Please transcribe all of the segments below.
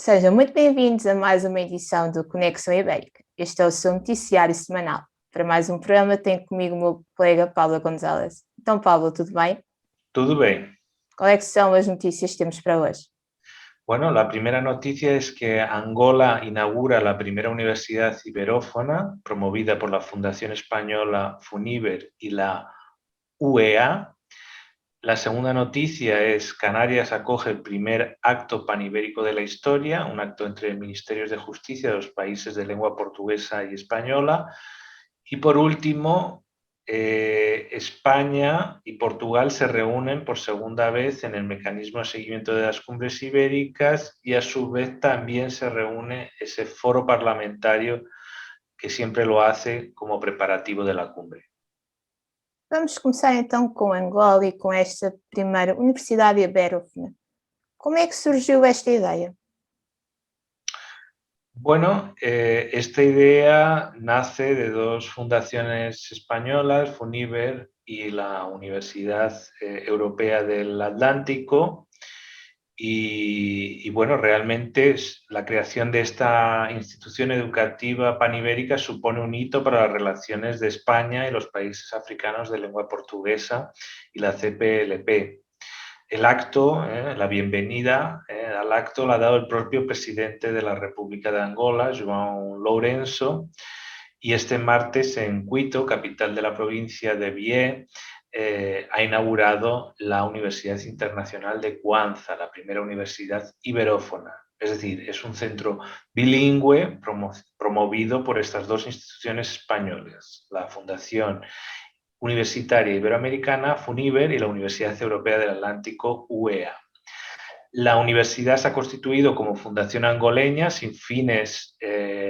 Sejam muito bem-vindos a mais uma edição do Conexão Ibérica. Este é o seu noticiário semanal. Para mais um programa tenho comigo o meu colega Pablo González. Então, Pablo, tudo bem? Todo bien. Quais são as notícias que temos para hoje? Bueno, la primera noticia es que Angola inaugura la primera universidad iberófona promovida por la Fundación Española FUNIBER y la UEA. La segunda noticia es Canarias acoge el primer acto panibérico de la historia, un acto entre ministerios de justicia de los países de lengua portuguesa y española. Y por último, España y Portugal se reúnen por segunda vez en el mecanismo de seguimiento de las cumbres ibéricas y a su vez también se reúne ese foro parlamentario que siempre lo hace como preparativo de la cumbre. Vamos começar então com Angola e com esta primeira Universidade Iberófona. Como é que surgiu esta ideia? Bueno, esta idea nace de dos fundaciones españolas, FUNIBER y la Universidad Europea del Atlántico. Y bueno, realmente la creación de esta institución educativa panibérica supone un hito para las relaciones de España y los países africanos de lengua portuguesa y la CPLP. El acto, la bienvenida al acto la ha dado el propio presidente de la República de Angola, João Lourenço, y este martes en Quito, capital de la provincia de Bié, ha inaugurado la Universidad Internacional de Cuanza, la primera universidad iberófona. Es decir, es un centro bilingüe promovido por estas dos instituciones españolas, la Fundación Universitaria Iberoamericana, FUNIBER, y la Universidad Europea del Atlántico, UEA. La universidad se ha constituido como fundación angoleña sin fines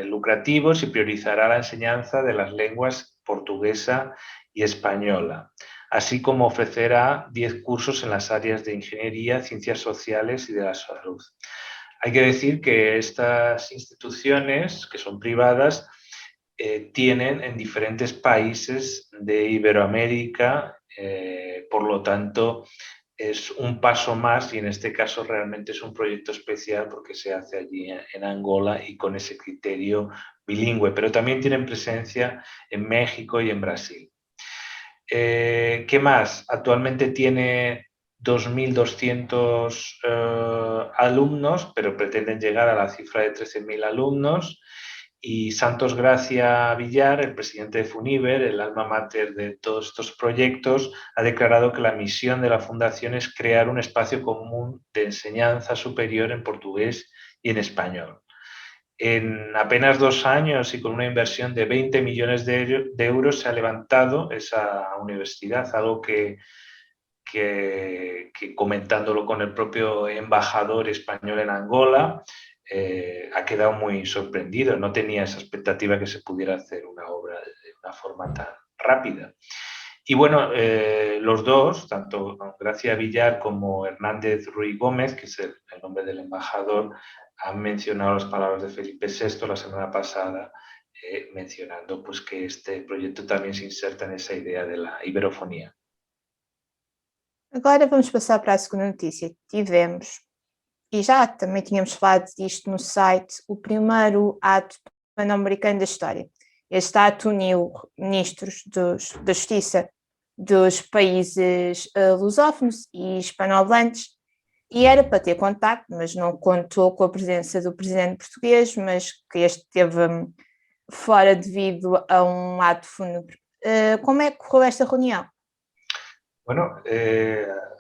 lucrativos y priorizará la enseñanza de las lenguas portuguesa y española, así como ofrecerá 10 cursos en las áreas de ingeniería, ciencias sociales y de la salud. Hay que decir que estas instituciones, que son privadas, tienen en diferentes países de Iberoamérica, por lo tanto es un paso más y en este caso realmente es un proyecto especial porque se hace allí en Angola y con ese criterio bilingüe, pero también tienen presencia en México y en Brasil. ¿Qué más? Actualmente tiene 2.200 alumnos, pero pretenden llegar a la cifra de 13.000 alumnos. Y Santos Gracia Villar, el presidente de FUNIBER, el alma mater de todos estos proyectos, ha declarado que la misión de la fundación es crear un espacio común de enseñanza superior en portugués y en español. En apenas 2 años y con una inversión de 20 millones de euros se ha levantado esa universidad, algo que comentándolo con el propio embajador español en Angola, ha quedado muy sorprendido. No tenía esa expectativa que se pudiera hacer una obra de una forma tan rápida. Y bueno, los dos, tanto Gracia Villar como Hernández Ruiz Gómez, que es el nombre del embajador, han mencionado las palabras de Felipe VI la semana pasada, mencionando pues, que este proyecto también se inserta en esa idea de la iberofonía. Agora vamos passar para a segunda notícia. Tivemos, e já também tínhamos falado disto no site, o primeiro ato pan-americano da história. Este ato uniu ministros da Justiça dos países lusófonos e hispanohablantes e era para ter contacto, mas não contou com a presença do presidente português, mas que este esteve fora devido a um ato fúnebre. Como é que correu esta reunião? Bueno,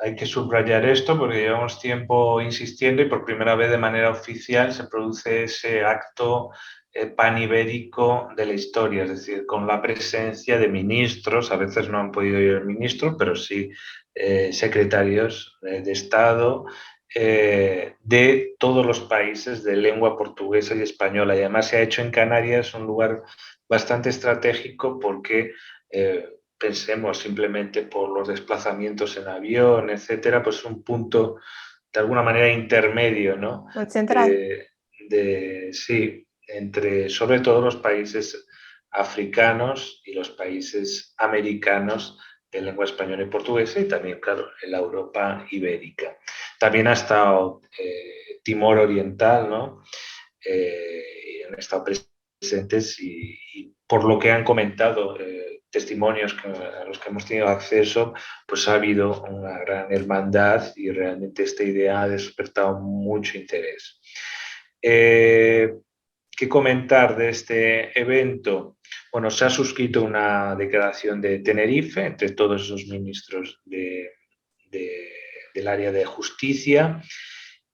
hay que subrayar esto porque llevamos tiempo insistiendo y por primera vez de manera oficial se produce ese acto panibérico de la historia, es decir, con la presencia de ministros, a veces no han podido ir ministros, pero sí secretarios de Estado de todos los países de lengua portuguesa y española. Y además se ha hecho en Canarias, un lugar bastante estratégico porque pensemos simplemente por los desplazamientos en avión, etcétera, pues un punto de alguna manera intermedio, ¿no? Central. Sí, entre sobre todo los países africanos y los países americanos de lengua española y portuguesa y también, claro, en la Europa ibérica. También ha estado Timor Oriental, ¿no? Han estado presentes y por lo que han comentado, testimonios a los que hemos tenido acceso, pues ha habido una gran hermandad y realmente esta idea ha despertado mucho interés. ¿Qué comentar de este evento? Bueno, se ha suscrito una declaración de Tenerife entre todos los ministros del área de justicia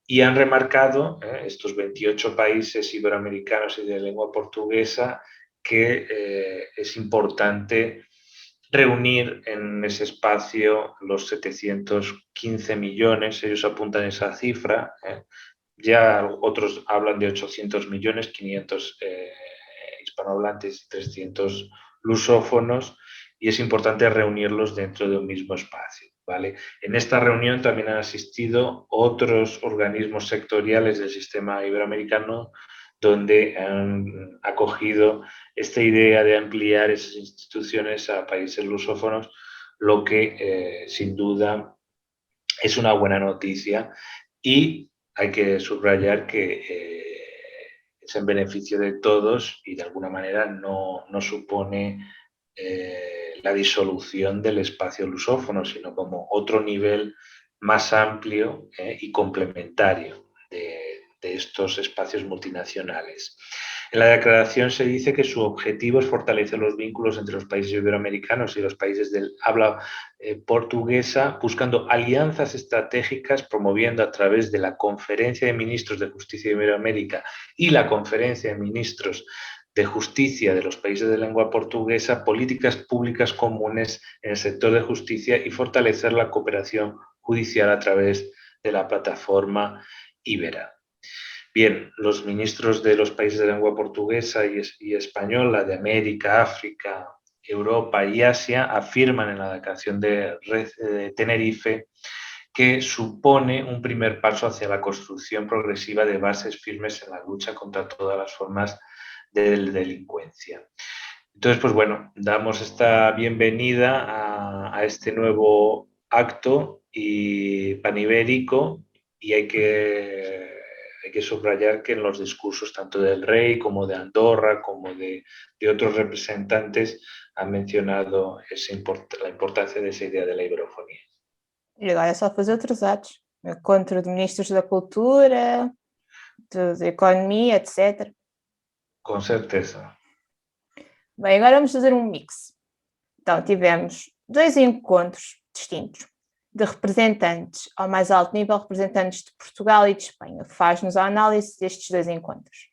y han remarcado estos 28 países iberoamericanos y de lengua portuguesa que es importante reunir en ese espacio los 715 millones, ellos apuntan esa cifra, ya otros hablan de 800 millones, 500 hispanohablantes y 300 lusófonos, y es importante reunirlos dentro de un mismo espacio, ¿vale? En esta reunión también han asistido otros organismos sectoriales del sistema iberoamericano donde han acogido esta idea de ampliar esas instituciones a países lusófonos, lo que sin duda es una buena noticia y hay que subrayar que es en beneficio de todos y de alguna manera no supone la disolución del espacio lusófono, sino como otro nivel más amplio y complementario de estos espacios multinacionales. En la declaración se dice que su objetivo es fortalecer los vínculos entre los países iberoamericanos y los países del habla portuguesa, buscando alianzas estratégicas, promoviendo a través de la Conferencia de Ministros de Justicia de Iberoamérica y la Conferencia de Ministros de Justicia de los países de lengua portuguesa políticas públicas comunes en el sector de justicia y fortalecer la cooperación judicial a través de la plataforma Ibera. Bien, los ministros de los países de lengua portuguesa y española de América, África, Europa y Asia afirman en la declaración de Tenerife que supone un primer paso hacia la construcción progresiva de bases firmes en la lucha contra todas las formas de delincuencia. Entonces, pues bueno, damos esta bienvenida a este nuevo acto panibérico y hay que subrayar que en los discursos tanto del rei como de Andorra, como de otros representantes, han mencionado la importancia de esa idea de la iberofonía. E agora é só fazer outros atos. Encontro de ministros da cultura, da economia, etc. Com certeza. Bem, agora vamos fazer um mix. Então, tivemos 2 encontros distintos de representantes ao mais alto nível, representantes de Portugal e de Espanha. Faz-nos a análise destes 2 encontros.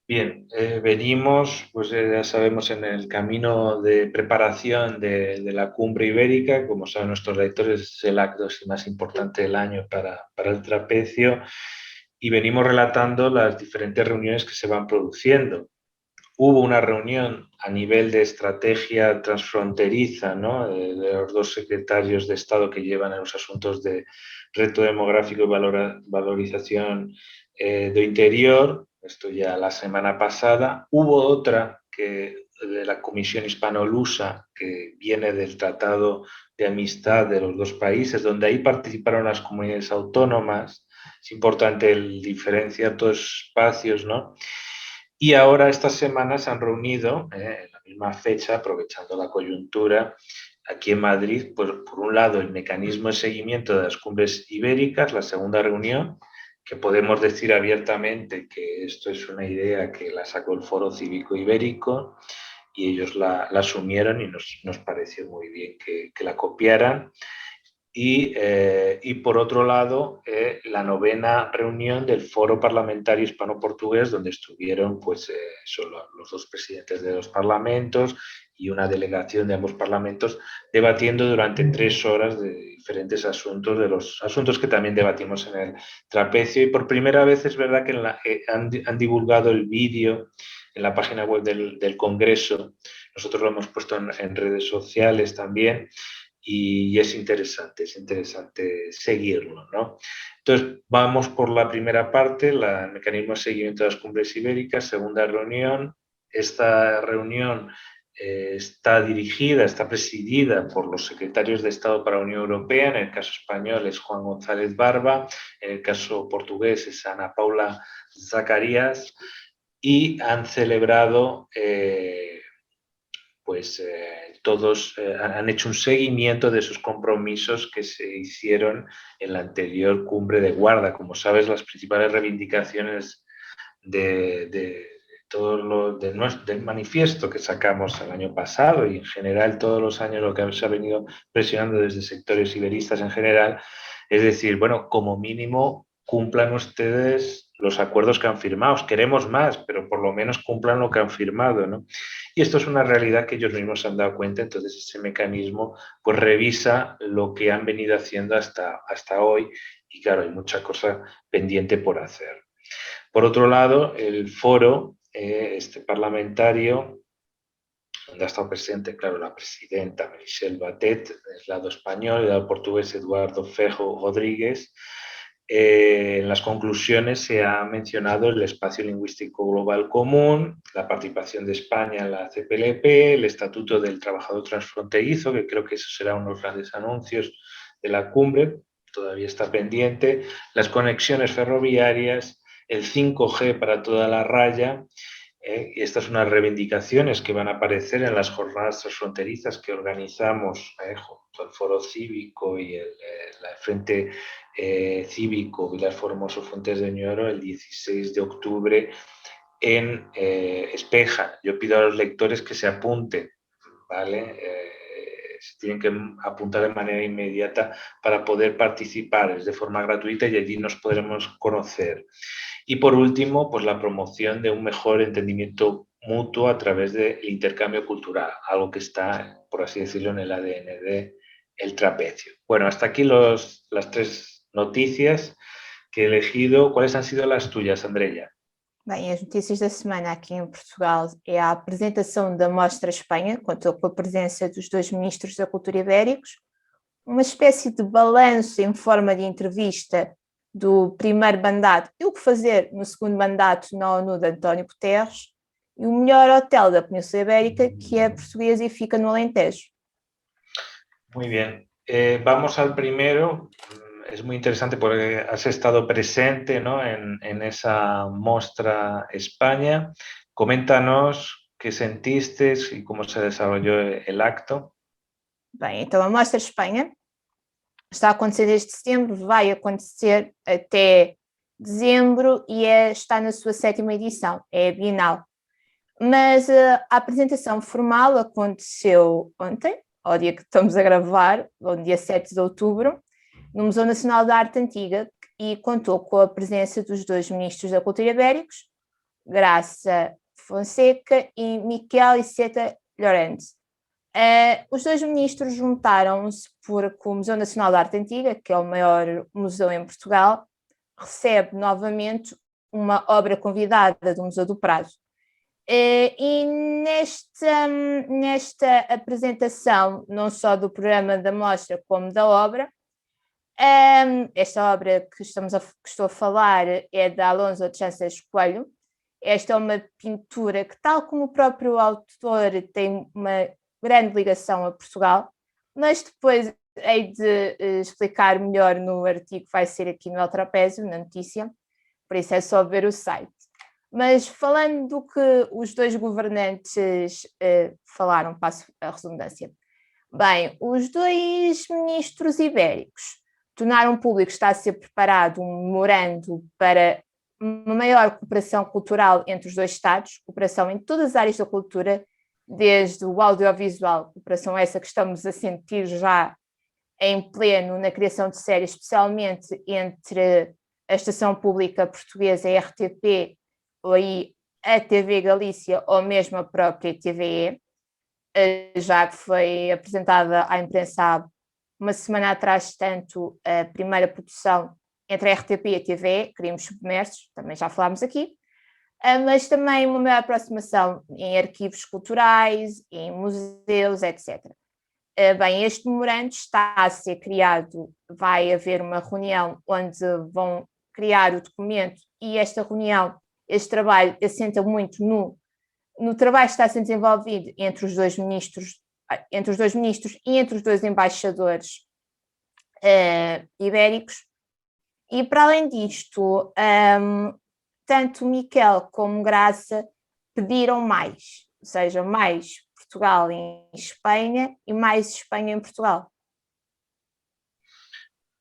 Bien, venimos, pues ya sabemos, en el camino de preparación de la cumbre ibérica. Como saben nuestros lectores, es el acto más importante del año para el trapecio y venimos relatando las diferentes reuniones que se van produciendo. Hubo una reunión a nivel de estrategia transfronteriza, ¿no? de los 2 secretarios de Estado que llevan en los asuntos de reto demográfico y valorización do interior. Esto ya la semana pasada. Hubo otra de la Comisión Hispano-Lusa que viene del Tratado de Amistad de los 2 países, donde ahí participaron las comunidades autónomas. Es importante diferenciar todos espacios, ¿no? Y ahora estas semanas se han reunido en la misma fecha, aprovechando la coyuntura, aquí en Madrid, pues, por un lado el mecanismo de seguimiento de las cumbres ibéricas, la segunda reunión, que podemos decir abiertamente que esto es una idea que la sacó el Foro Cívico Ibérico y ellos la asumieron y nos pareció muy bien que la copiaran. Y por otro lado, la 9ª reunión del Foro Parlamentario Hispano-Portugués, donde estuvieron pues, los 2 presidentes de los parlamentos y una delegación de ambos parlamentos debatiendo durante 3 horas de diferentes asuntos, de los asuntos que también debatimos en el trapecio. Y por primera vez es verdad que han divulgado el vídeo en la página web del Congreso. Nosotros lo hemos puesto en redes sociales también. Y es interesante seguirlo, ¿no? Entonces, vamos por la primera parte, el mecanismo de seguimiento de las cumbres ibéricas, segunda reunión. Esta reunión está presidida por los secretarios de Estado para la Unión Europea. En el caso español es Juan González Barba, en el caso portugués es Ana Paula Zacarias, y han celebrado, todos han hecho un seguimiento de sus compromisos que se hicieron en la anterior cumbre de Guarda. Como sabes, las principales reivindicaciones del manifiesto que sacamos el año pasado y en general todos los años lo que se ha venido presionando desde sectores iberistas en general, es decir, bueno, como mínimo cumplan ustedes los acuerdos que han firmado. Queremos más, pero por lo menos cumplan lo que han firmado, ¿no? Y esto es una realidad que ellos mismos se han dado cuenta, entonces ese mecanismo pues revisa lo que han venido haciendo hasta hoy y claro, hay mucha cosa pendiente por hacer. Por otro lado, el foro parlamentario, donde ha estado presente, claro, la presidenta Michelle Batet, del lado español, y del lado portugués Eduardo Fejo Rodríguez. En las conclusiones se ha mencionado el espacio lingüístico global común, la participación de España en la CPLP, el Estatuto del Trabajador Transfronterizo, que creo que eso será uno de los grandes anuncios de la cumbre, todavía está pendiente, las conexiones ferroviarias, el 5G para toda la raya. Y estas son unas reivindicaciones que van a aparecer en las jornadas transfronterizas que organizamos junto al Foro Cívico y el Frente Cívico Vilar Formoso Fuentes de Ñoro el 16 de octubre en Espeja. Yo pido a los lectores que se apunten, ¿vale? Se tienen que apuntar de manera inmediata para poder participar, es de forma gratuita y allí nos podremos conocer. Y por último, pues la promoción de un mejor entendimiento mutuo a través del intercambio cultural, algo que está, por así decirlo, en el ADN de El Trapecio. Bueno, hasta aquí las tres noticias que he elegido. ¿Cuáles han sido las tuyas, Andreia? Bem, as notícias da semana aqui em Portugal é a apresentação da Mostra Espanha, contou com a presença dos 2 ministros da Cultura ibéricos, uma espécie de balanço em forma de entrevista do primeiro mandato e o que fazer no segundo mandato na ONU de António Guterres, e o melhor hotel da Península Ibérica, que é português e fica no Alentejo. Muy bien. Vamos al primero. Es muy interesante porque has estado presente, ¿no?, en esa Mostra España. Coméntanos qué sentiste y cómo se desarrolló el acto. Bem, então a Mostra Espanha está a acontecer desde setembro, vai acontecer até dezembro e está na sua 7ª edição, é a Bienal. Mas a apresentação formal aconteceu ontem, ao dia que estamos a gravar, no dia 7 de outubro, no Museu Nacional da Arte Antiga, e contou com a presença dos 2 ministros da Cultura ibéricos, Graça Fonseca e Miquel Iceta Llorente. Os 2 ministros juntaram-se porque o Museu Nacional da Arte Antiga, que é o maior museu em Portugal, recebe novamente uma obra convidada do Museu do Prado. E nesta apresentação, não só do programa da mostra, como da obra, esta obra que estou a falar é da Alonso de Chances Coelho. Esta é uma pintura que, tal como o próprio autor, tem uma grande ligação a Portugal, mas depois hei de explicar melhor no artigo que vai ser aqui no El Trapézio, na notícia, por isso é só ver o site. Mas falando do que os 2 governantes falaram, passo a redundância. Bem, os 2 ministros ibéricos tornaram público que está a ser preparado um memorando para uma maior cooperação cultural entre os 2 Estados, cooperação em todas as áreas da cultura, desde o audiovisual, cooperação essa que estamos a sentir já em pleno na criação de séries, especialmente entre a Estação Pública Portuguesa, a RTP, ou aí a TV Galícia, ou mesmo a própria TVE, já que foi apresentada à imprensa há uma semana atrás, tanto a primeira produção entre a RTP e a TVE, Crimes Submersos, também já falámos aqui, mas também uma maior aproximação em arquivos culturais, em museus, etc. Bem, este memorando está a ser criado, vai haver uma reunião onde vão criar o documento e esta reunião, este trabalho assenta muito no no trabalho que está a ser desenvolvido entre os dois ministros e entre os dois embaixadores ibéricos. E, para além disto, tanto Miquel como Graça pediram mais, ou seja, mais Portugal em Espanha e mais Espanha en Portugal.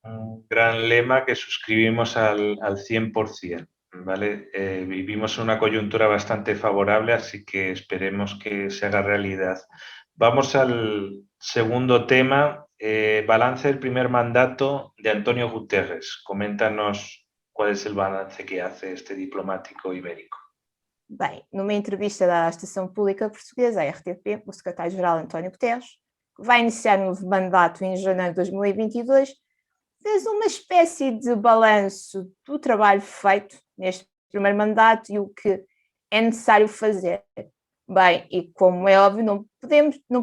Un gran lema que suscribimos al 100%, ¿vale? Vivimos en una coyuntura bastante favorable, así que esperemos que se haga realidad. Vamos al segundo tema, balance del primer mandato de António Guterres. Coméntanos cuál es el balance que hace este diplomático ibérico. Bem, numa entrevista da Estação Pública Portuguesa, a RTP, o secretário-geral António Guterres, que vai iniciar um novo mandato em janeiro de 2022, fez uma espécie de balanço do trabalho feito neste primeiro mandato e o que é necessário fazer. Bem, e como é óbvio, não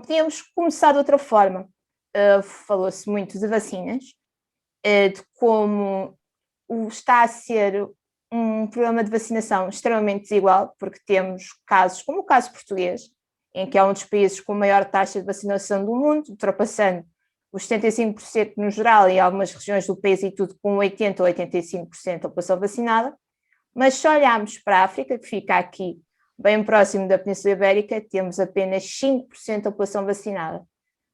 podíamos começar de outra forma. Falou-se muito de vacinas, de como está a ser um programa de vacinação extremamente desigual, porque temos casos, como o caso português, em que é um dos países com a maior taxa de vacinação do mundo, ultrapassando os 75% no geral e algumas regiões do país e tudo com 80% ou 85% da população vacinada. Mas se olharmos para a África, que fica aqui bem próximo da Península Ibérica, temos apenas 5% da população vacinada.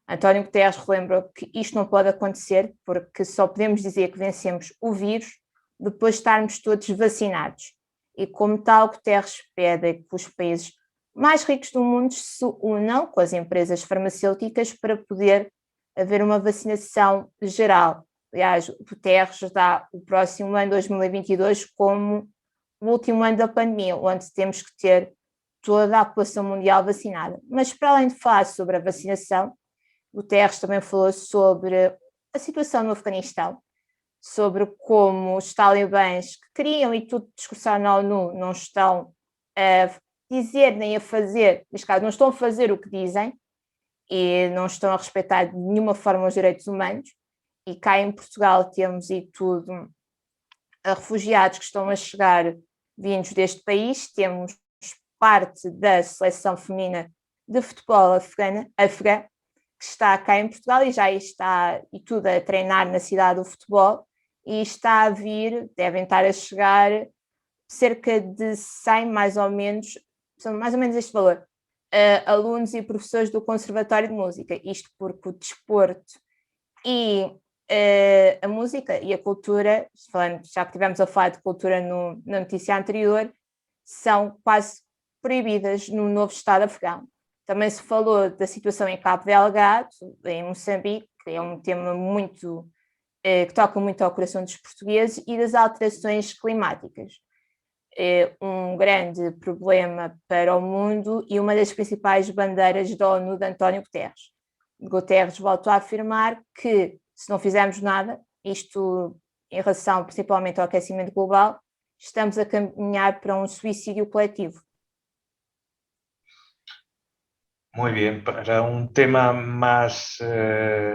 António Guterres relembra que isto não pode acontecer, porque só podemos dizer que vencemos o vírus depois de estarmos todos vacinados. E como tal, Guterres pede que os países mais ricos do mundo se unam com as empresas farmacêuticas para poder haver uma vacinação geral. Aliás, Guterres dá o próximo ano, 2022, como o último ano da pandemia, onde temos que ter toda a população mundial vacinada. Mas, para além de falar sobre a vacinação, Guterres também falou sobre a situação no Afeganistão, sobre como os talibãs que queriam e tudo discursar na ONU não estão a dizer nem a fazer, neste caso, não estão a fazer o que dizem e não estão a respeitar de nenhuma forma os direitos humanos. E cá em Portugal temos e tudo refugiados que estão a chegar vindos deste país, temos parte da seleção feminina de futebol afegã, que está cá em Portugal e já está e tudo a treinar na cidade do futebol e está a vir, devem estar a chegar cerca de 100 mais ou menos, são mais ou menos este valor, alunos e professores do Conservatório de Música, isto porque o desporto e a música e a cultura, falando, já que tivemos a falar de cultura na notícia anterior, são quase proibidas no novo Estado afegão. Também se falou da situação em Cabo Delgado, em Moçambique, que é um tema muito que toca muito ao coração dos portugueses, e das alterações climáticas. É um grande problema para o mundo e uma das principais bandeiras da ONU de António Guterres. Guterres voltou a afirmar que, se não fizermos nada, isto em relação principalmente ao aquecimento global, estamos a caminhar para um suicídio coletivo. Muy bien, para un tema más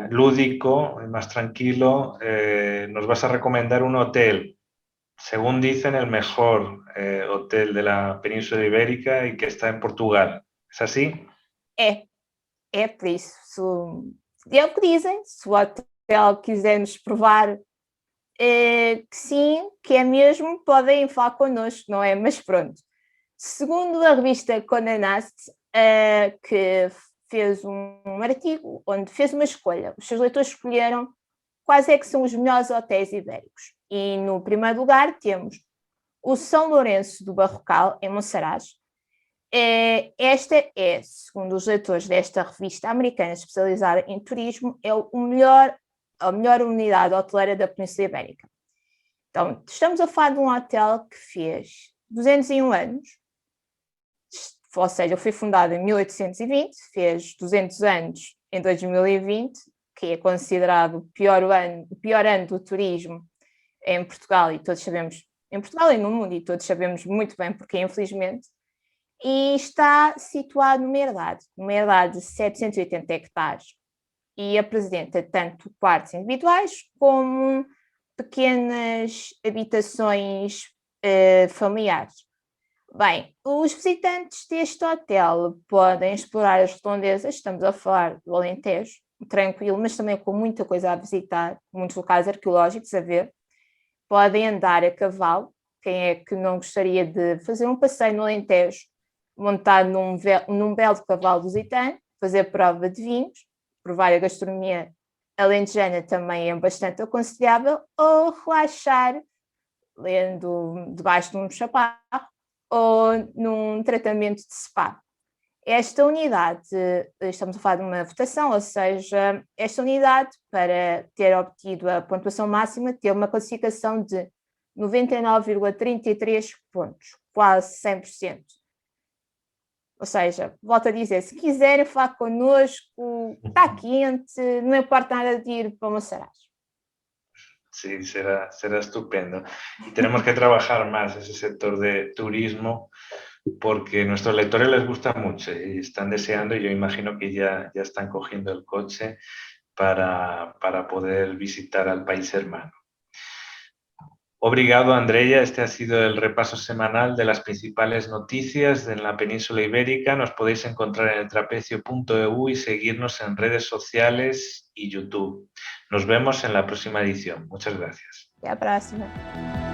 lúdico, más tranquilo, nos vas a recomendar un hotel, según dicen, el mejor hotel de la península ibérica y que está en Portugal. ¿Es así? É por isso. É o que dizem, se o hotel quisermos provar que sim, que é mesmo, podem falar connosco, não é? Mas pronto. Segundo a revista Condé Nast, que fez um artigo onde fez uma escolha, os seus leitores escolheram quais é que são os melhores hotéis ibéricos. E no primeiro lugar temos o São Lourenço do Barrocal, em Monsaraz. Esta é, segundo os leitores desta revista americana especializada em turismo, é a melhor unidade hoteleira da Península Ibérica. Então, estamos a falar de um hotel que fez 201 anos, ou seja, foi fundado em 1820, fez 200 anos em 2020, que é considerado o pior ano do turismo em Portugal, e todos sabemos, em Portugal e no mundo, e todos sabemos muito bem porque, infelizmente, e está situado numa herdade de 780 hectares, e apresenta tanto quartos individuais como pequenas habitações familiares. Bem, os visitantes deste hotel podem explorar as redondezas, estamos a falar do Alentejo, tranquilo, mas também com muita coisa a visitar, muitos locais arqueológicos a ver. Podem andar a cavalo, quem é que não gostaria de fazer um passeio no Alentejo, montado num belo cavalo lusitano, fazer prova de vinhos, provar a gastronomia alentejana também é bastante aconselhável, ou relaxar lendo debaixo de um chaparro ou num tratamento de spa. Esta unidade, estamos a falar de uma votação, ou seja, esta unidade, para ter obtido a pontuação máxima, tem uma classificação de 99,33 pontos, quase 100%. Ou seja, volto a dizer, se quiserem falar connosco, está quente, não importa nada de ir para uma Monsaraz. Sí, será estupendo. Y tenemos que trabajar más ese sector de turismo porque a nuestros lectores les gusta mucho y están deseando, y yo imagino que ya están cogiendo el coche para poder visitar al país hermano. Obrigado, Andrea. Este ha sido el repaso semanal de las principales noticias de la península ibérica. Nos podéis encontrar en eltrapecio.eu y seguirnos en redes sociales y YouTube. Nos vemos en la próxima edición. Muchas gracias. Até a próxima.